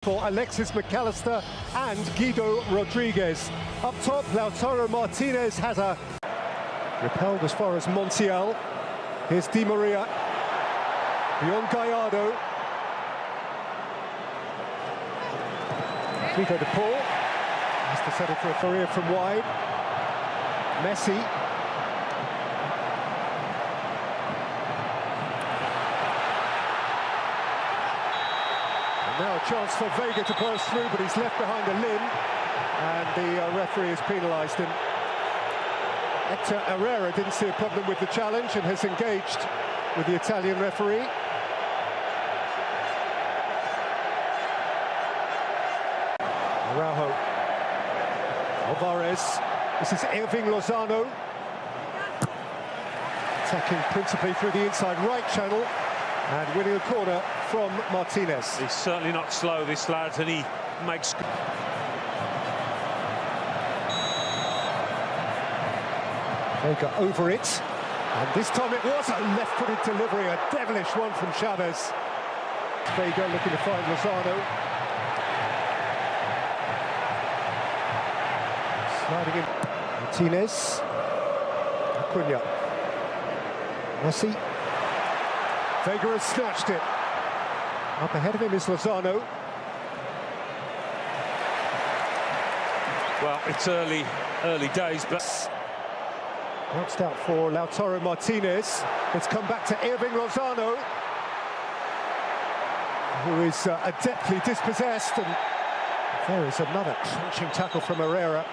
For Alexis McAllister and Guido Rodriguez. Up top, Lautaro Martinez has a repelled as far as Montiel. Here's Di Maria. Beyond Gallardo. Figo de Paul has to settle for a career from wide. Messi. Now a chance for Vega to burst through, but he's left behind a limb, and the referee has penalised him. Hector Herrera didn't see a problem with the challenge and has engaged with the Italian referee. Araujo. Alvarez. This is Irving Lozano. Attacking principally through the inside right channel. And winning a corner from Martinez. He's certainly not slow, this lad, and he makes... Vega over it. And this time it was a left-footed delivery, a devilish one from Chavez. Vega looking to find Lozano. Sliding in. Martinez. Acuna. Messi. Vega has snatched it. Up ahead of him is Lozano. Well, it's early days, but... Bounced out for Lautaro Martinez. It's come back to Irving Lozano, who is adeptly dispossessed, and there is another crunching tackle from Herrera.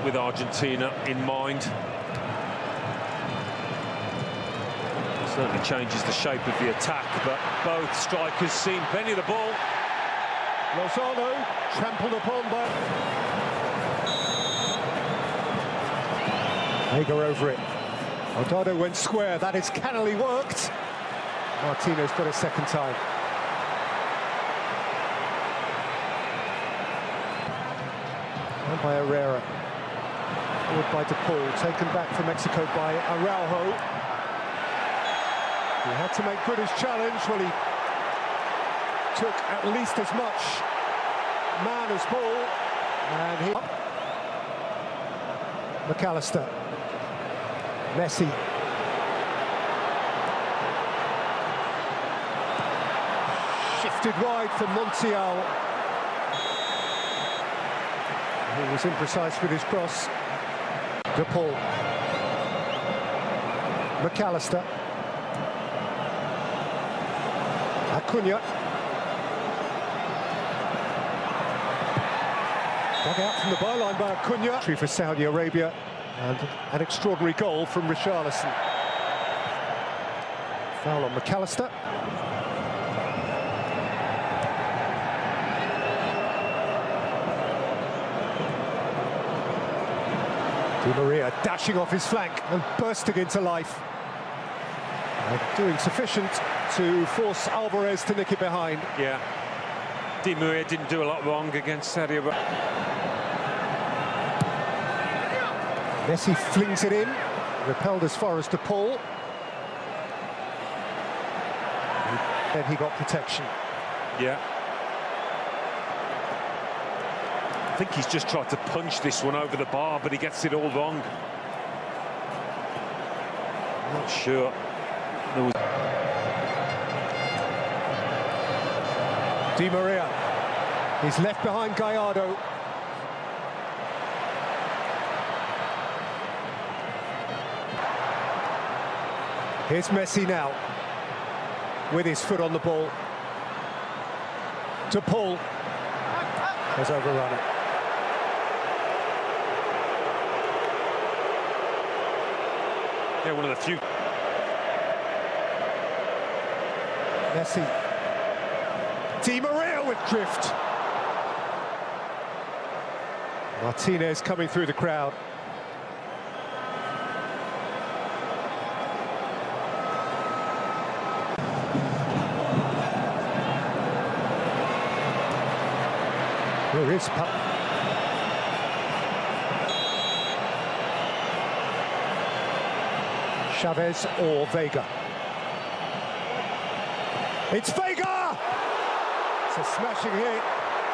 With Argentina in mind. Certainly changes the shape of the attack, but both strikers seen plenty of the ball. Lozano trampled upon by... Vega over it. Aldado went square. That is cannily worked. Martinez got a second time. And by Herrera. Forward by De Paul. Taken back from Mexico by Araujo. He had to make good his challenge. Well, he took at least as much man as ball. And he... McAllister. Messi. Shifted wide for Montiel. He was imprecise with his cross. De Paul. McAllister. Acuna. Dug out from the byline by Acuna. For Saudi Arabia, and an extraordinary goal from Richarlison. Foul on McAllister. Di Maria dashing off his flank and bursting into life. Doing sufficient to force Alvarez to nick it behind. Yeah. Di Maria didn't do a lot wrong against Saudi Arabia. Messi flings it in, repelled as far as De Paul. Then he got protection. Yeah. I think he's just tried to punch this one over the bar, but he gets it all wrong. I'm not sure. There was... Di Maria. He's left behind Gallardo. Here's Messi now, with his foot on the ball. De Paul has overrun it. Yeah, one of the few. Messi. Di Maria with drift. Martinez coming through the crowd. There is Chavez or Vega. It's Vega! It's a smashing hit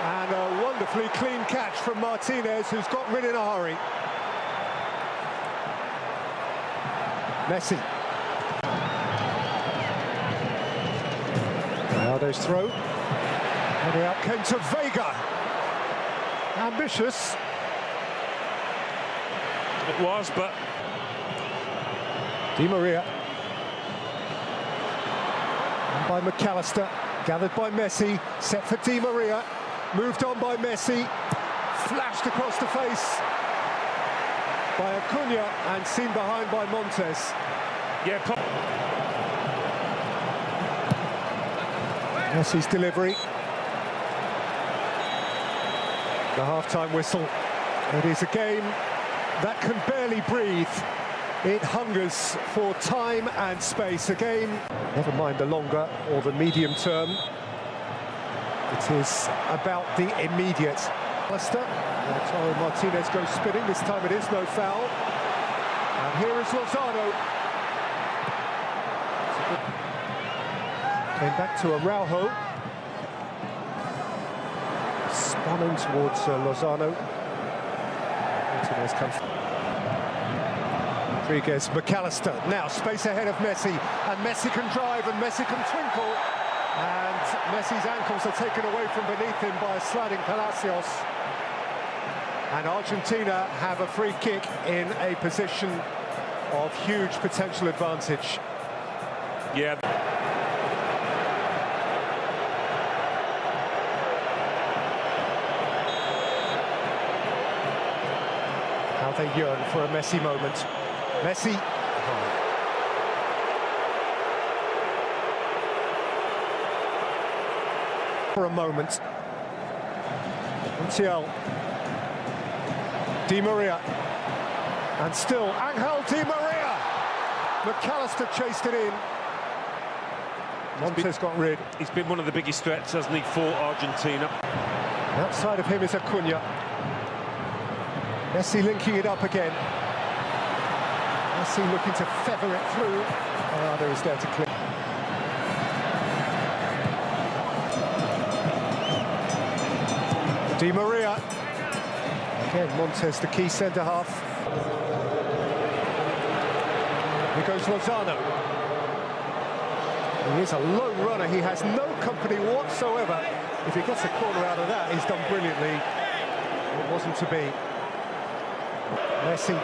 and a wonderfully clean catch from Martinez, who's got rid in a hurry. Messi. Ronaldo's throw. And out came to Vega. Ambitious. It was, but... Di Maria. And by McAllister. Gathered by Messi. Set for Di Maria. Moved on by Messi. Flashed across the face by Acuna and seen behind by Montes. Yeah, Messi's delivery. The half-time whistle. It is a game that can barely breathe. It hungers for time and space. A game, never mind the longer or the medium term. It is about the immediate. Lautaro Martinez goes spinning. This time it is no foul. And here is Lozano. Came back to Araujo. Spun in towards Lozano. Martinez comes. Rodriguez, McAllister. Now space ahead of Messi. And Messi can drive and Messi can twinkle. And Messi's ankles are taken away from beneath him by a sliding Palacios. And Argentina have a free kick in a position of huge potential advantage. Yeah. How they yearn for a Messi moment. Messi. For a moment. Montiel. Di Maria. And still Angel Di Maria. McAllister chased it in. Montes got rid. He's been one of the biggest threats, hasn't he, for Argentina. Outside of him is Acuna. Messi linking it up again. Messi looking to feather it through. Ronaldo is there to clear. Di Maria. Again, Montes, the key centre-half. Here goes Lozano. He is a lone runner. He has no company whatsoever. If he gets a corner out of that, he's done brilliantly. It wasn't to be. Messi,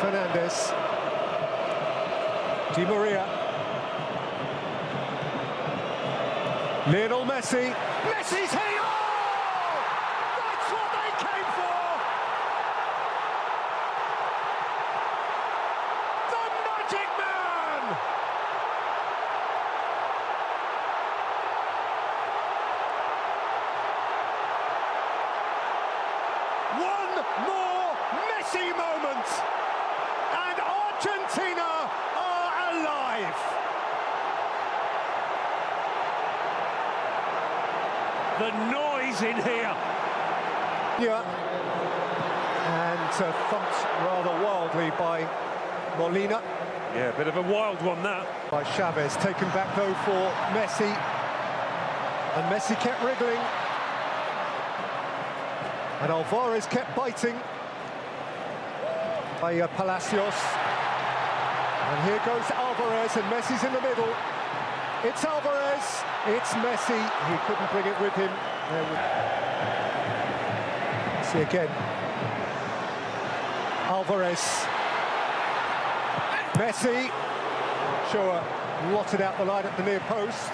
Fernandez, Di Maria, Lionel Messi, Messi's here! Oh! That's what they came for! The Magic Man! One more Messi moment, and Argentina are alive. The noise in here. Yeah, and thumped rather wildly by Molina. Yeah, a bit of a wild one, that. By Chavez, taken back though for Messi, and Messi kept wriggling. And Alvarez kept biting by Palacios. And here goes Alvarez, and Messi's in the middle. It's Alvarez, it's Messi. He couldn't bring it with him. See again. Alvarez. Messi. Sure, blotted out the line at the near post.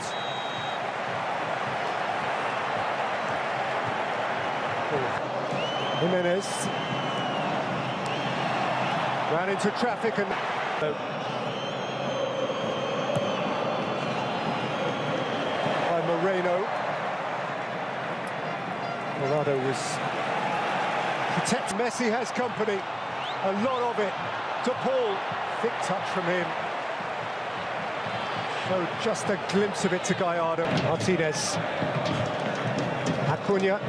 Jimenez ran into traffic and by Moreno. Morado was protected. Messi has company, a lot of it. To Paul, thick touch from him. Showed just a glimpse of it to Gallardo. Martinez, Acuna.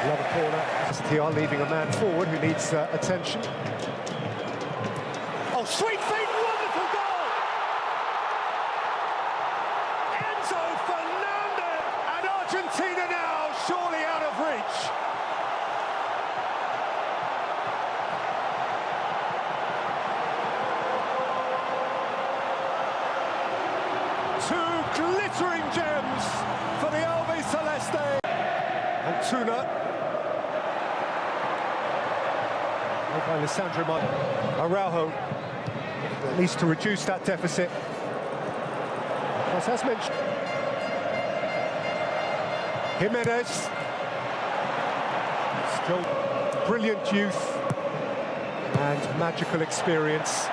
Another corner. They are leaving a man forward who needs attention. Oh, sweet feet, wonderful goal! Enzo Fernandez! And Argentina now surely out of reach. Two glittering gems for the Albi Celeste. Antuna. By Alessandro Araujo, at least to reduce that deficit. As mentioned, Jimenez, still brilliant youth and magical experience.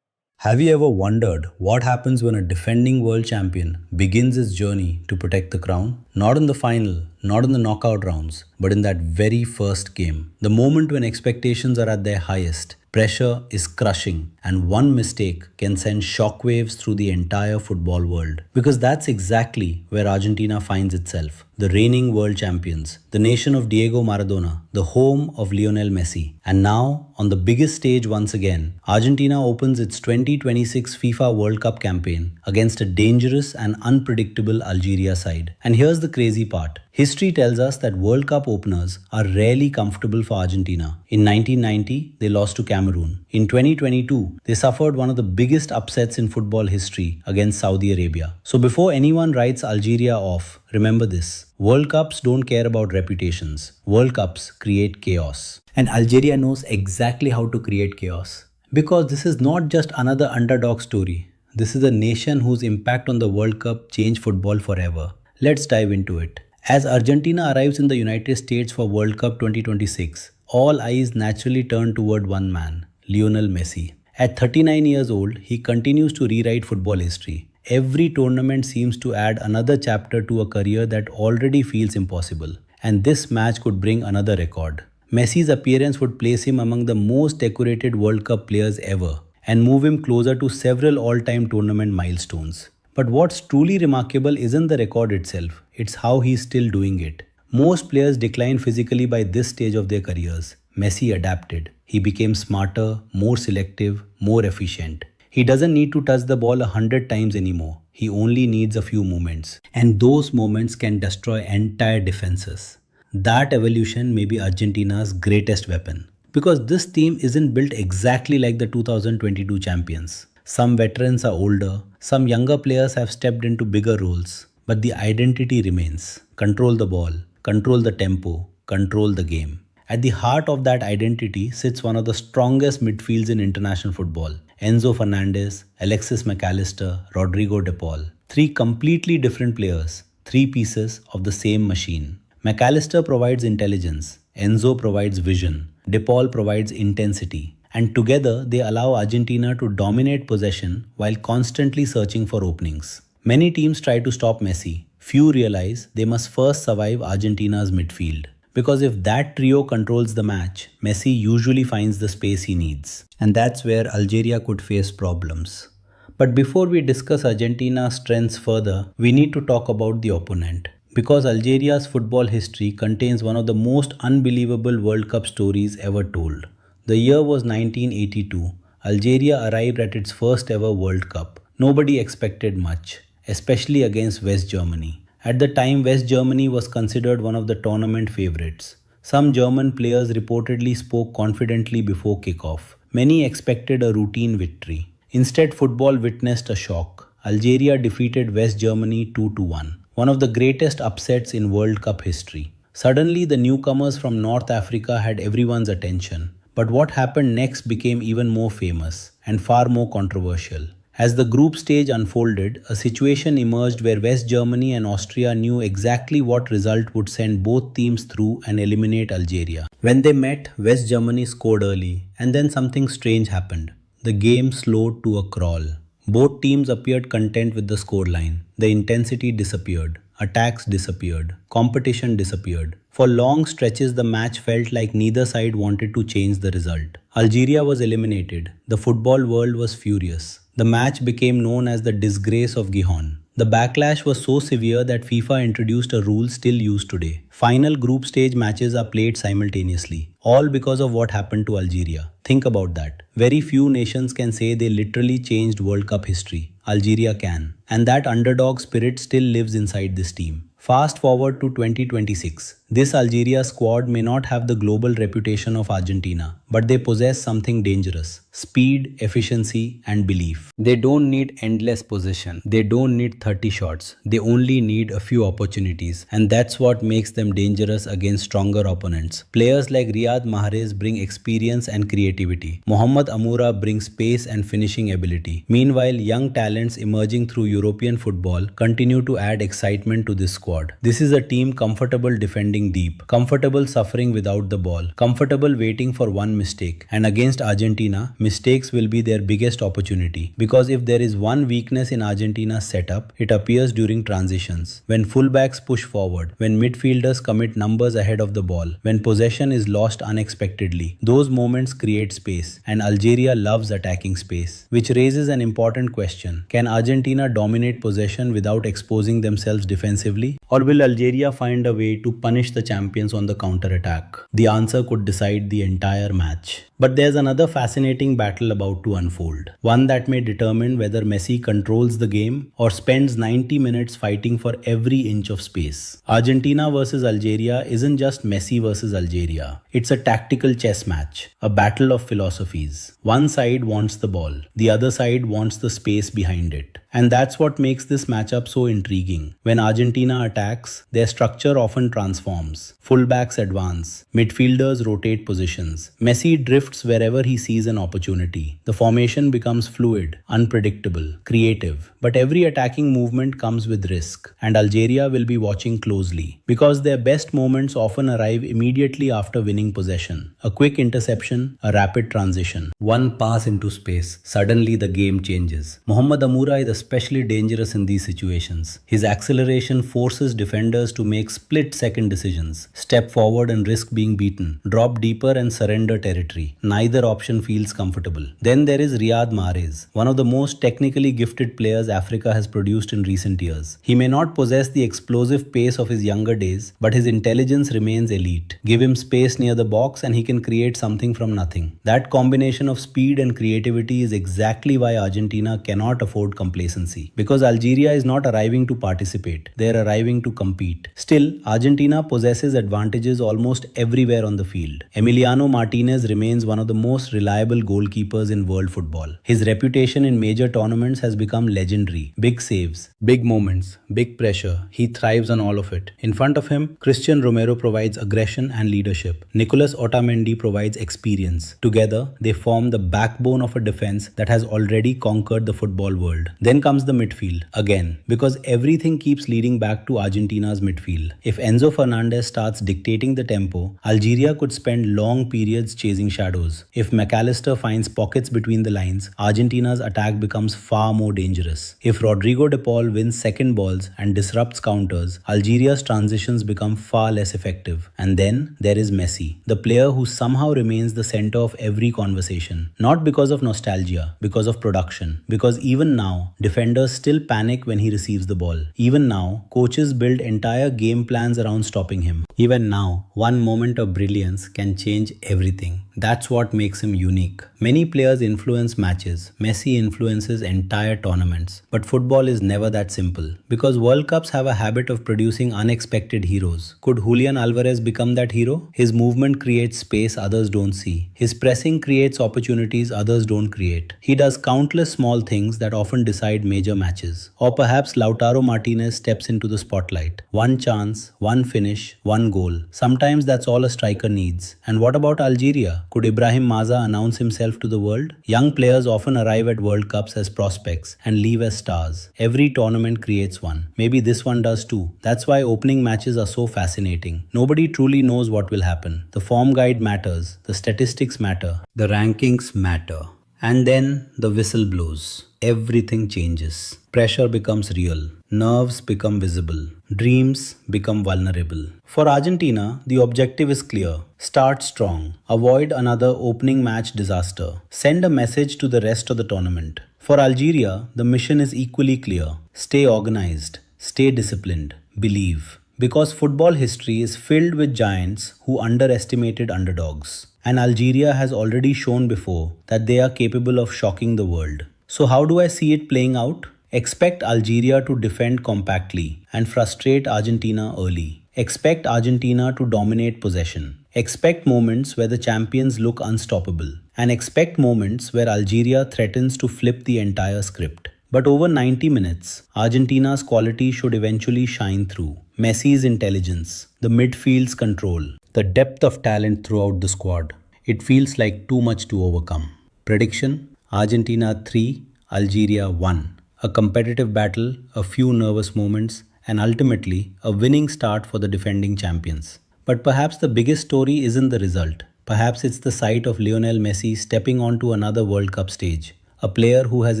Have you ever wondered what happens when a defending world champion begins his journey to protect the crown? Not in the final, not in the knockout rounds, but in that very first game. The moment when expectations are at their highest, pressure is crushing, and one mistake can send shockwaves through the entire football world. Because that's exactly where Argentina finds itself. The reigning world champions, the nation of Diego Maradona, the home of Lionel Messi. And now, on the biggest stage once again, Argentina opens its 2026 FIFA World Cup campaign against a dangerous and unpredictable Algeria side. And here's the crazy part. History tells us that World Cup openers are rarely comfortable for Argentina. In 1990, they lost to Cameroon. In 2022, they suffered one of the biggest upsets in football history against Saudi Arabia. So before anyone writes Algeria off, remember this. World Cups don't care about reputations. World Cups create chaos. And Algeria knows exactly how to create chaos. Because this is not just another underdog story. This is a nation whose impact on the World Cup changed football forever. Let's dive into it. As Argentina arrives in the United States for World Cup 2026, all eyes naturally turn toward one man, Lionel Messi. At 39 years old, he continues to rewrite football history. Every tournament seems to add another chapter to a career that already feels impossible. And this match could bring another record. Messi's appearance would place him among the most decorated World Cup players ever and move him closer to several all-time tournament milestones. But what's truly remarkable isn't the record itself, it's how he's still doing it. Most players decline physically by this stage of their careers. Messi adapted. He became smarter, more selective, more efficient. He doesn't need to touch the ball 100 times anymore. He only needs a few moments. And those moments can destroy entire defenses. That evolution may be Argentina's greatest weapon. Because this team isn't built exactly like the 2022 champions. Some veterans are older, some younger players have stepped into bigger roles. But the identity remains. Control the ball, control the tempo, control the game. At the heart of that identity sits one of the strongest midfields in international football. Enzo Fernandez, Alexis McAllister, Rodrigo De Paul. Three completely different players, three pieces of the same machine. McAllister provides intelligence, Enzo provides vision, De Paul provides intensity. And together they allow Argentina to dominate possession while constantly searching for openings. Many teams try to stop Messi. Few realize they must first survive Argentina's midfield. Because if that trio controls the match, Messi usually finds the space he needs. And that's where Algeria could face problems. But before we discuss Argentina's strengths further, we need to talk about the opponent. Because Algeria's football history contains one of the most unbelievable World Cup stories ever told. The year was 1982. Algeria arrived at its first ever World Cup. Nobody expected much, especially against West Germany. At the time, West Germany was considered one of the tournament favorites. Some German players reportedly spoke confidently before kickoff. Many expected a routine victory. Instead, football witnessed a shock. Algeria defeated West Germany 2-1, one of the greatest upsets in World Cup history. Suddenly, the newcomers from North Africa had everyone's attention. But what happened next became even more famous and far more controversial. As the group stage unfolded, a situation emerged where West Germany and Austria knew exactly what result would send both teams through and eliminate Algeria. When they met, West Germany scored early, and then something strange happened. The game slowed to a crawl. Both teams appeared content with the scoreline. The intensity disappeared. Attacks disappeared. Competition disappeared. For long stretches, the match felt like neither side wanted to change the result. Algeria was eliminated. The football world was furious. The match became known as the disgrace of Gijón. The backlash was so severe that FIFA introduced a rule still used today. Final group stage matches are played simultaneously, all because of what happened to Algeria. Think about that. Very few nations can say they literally changed World Cup history. Algeria can. And that underdog spirit still lives inside this team. Fast forward to 2026. This Algeria squad may not have the global reputation of Argentina, but they possess something dangerous: speed, efficiency, and belief. They don't need endless possession. They don't need 30 shots. They only need a few opportunities, and that's what makes them dangerous against stronger opponents. Players like Riyad Mahrez bring experience and creativity. Mohamed Amoura brings pace and finishing ability. Meanwhile, young talents emerging through European football continue to add excitement to this squad. This is a team comfortable defending deep, comfortable suffering without the ball, comfortable waiting for one mistake. And against Argentina, mistakes will be their biggest opportunity. Because if there is one weakness in Argentina's setup, it appears during transitions. When fullbacks push forward, when midfielders commit numbers ahead of the ball, when possession is lost unexpectedly, those moments create space. And Algeria loves attacking space, which raises an important question. Can Argentina dominate possession without exposing themselves defensively? Or will Algeria find a way to punish the champions on the counter-attack? The answer could decide the entire match. But there's another fascinating battle about to unfold. One that may determine whether Messi controls the game or spends 90 minutes fighting for every inch of space. Argentina versus Algeria isn't just Messi versus Algeria. It's a tactical chess match, a battle of philosophies. One side wants the ball, the other side wants the space behind it. And that's what makes this matchup so intriguing. When Argentina attacks, their structure often transforms. Fullbacks advance, midfielders rotate positions. Messi drifts wherever he sees an opportunity. The formation becomes fluid, unpredictable, creative. But every attacking movement comes with risk, and Algeria will be watching closely because their best moments often arrive immediately after winning possession. A quick interception, a rapid transition, one pass into space. Suddenly the game changes. Mohamed Amoura is especially dangerous in these situations. His acceleration forces defenders to make split-second decisions. Step forward and risk being beaten. Drop deeper and surrender territory. Neither option feels comfortable. Then there is Riyad Mahrez, one of the most technically gifted players Africa has produced in recent years. He may not possess the explosive pace of his younger days, but his intelligence remains elite. Give him space near the box and he can create something from nothing. That combination of speed and creativity is exactly why Argentina cannot afford complacency. Because Algeria is not arriving to participate, they are arriving to compete. Still, Argentina possesses advantages almost everywhere on the field. Emiliano Martinez remains one of the most reliable goalkeepers in world football. His reputation in major tournaments has become legendary. Big saves, big moments, big pressure. He thrives on all of it. In front of him, Christian Romero provides aggression and leadership. Nicolas Otamendi provides experience. Together, they form the backbone of a defense that has already conquered the football world. Then comes the midfield, again, because everything keeps leading back to Argentina's midfield. If Enzo Fernandez starts dictating the tempo, Algeria could spend long periods chasing shadows. If McAllister finds pockets between the lines, Argentina's attack becomes far more dangerous. If Rodrigo de Paul wins second balls and disrupts counters, Algeria's transitions become far less effective. And then there is Messi, the player who somehow remains the center of every conversation. Not because of nostalgia, because of production. Because even now, defenders still panic when he receives the ball. Even now, coaches build entire game plans around stopping him. Even now, one moment of brilliance can change everything. That's what makes him unique. Many players influence matches. Messi influences entire tournaments. But football is never that simple. Because World Cups have a habit of producing unexpected heroes. Could Julian Alvarez become that hero? His movement creates space others don't see. His pressing creates opportunities others don't create. He does countless small things that often decide major matches. Or perhaps Lautaro Martinez steps into the spotlight. One chance, one finish, one goal. Sometimes that's all a striker needs. And what about Algeria? Could Ibrahim Maza announce himself to the world? Young players often arrive at World Cups as prospects and leave as stars. Every tournament creates one. Maybe this one does too. That's why opening matches are so fascinating. Nobody truly knows what will happen. The form guide matters. The statistics matter. The rankings matter. And then the whistle blows. Everything changes. Pressure becomes real. Nerves become visible. Dreams become vulnerable. For Argentina, the objective is clear. Start strong. Avoid another opening match disaster. Send a message to the rest of the tournament. For Algeria, the mission is equally clear. Stay organized, stay disciplined, believe. Because football history is filled with giants who underestimated underdogs. And Algeria has already shown before that they are capable of shocking the world. So, how do I see it playing out? Expect Algeria to defend compactly and frustrate Argentina early. Expect Argentina to dominate possession. Expect moments where the champions look unstoppable. And expect moments where Algeria threatens to flip the entire script. But over 90 minutes, Argentina's quality should eventually shine through. Messi's intelligence, the midfield's control, the depth of talent throughout the squad. It feels like too much to overcome. Prediction: Argentina 3, Algeria 1. A competitive battle, a few nervous moments, and ultimately a winning start for the defending champions. But perhaps the biggest story isn't the result. Perhaps it's the sight of Lionel Messi stepping onto another World Cup stage. A player who has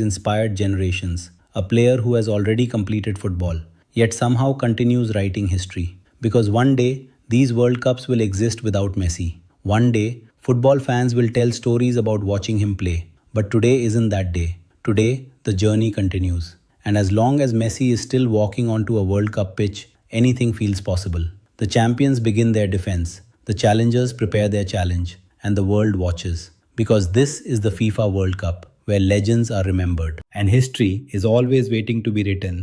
inspired generations. A player who has already completed football, yet somehow continues writing history. Because one day, these World Cups will exist without Messi. One day, football fans will tell stories about watching him play. But today isn't that day. Today, the journey continues. And as long as Messi is still walking onto a World Cup pitch, anything feels possible. The champions begin their defense, the challengers prepare their challenge, and the world watches. Because this is the FIFA World Cup, where legends are remembered, and history is always waiting to be written.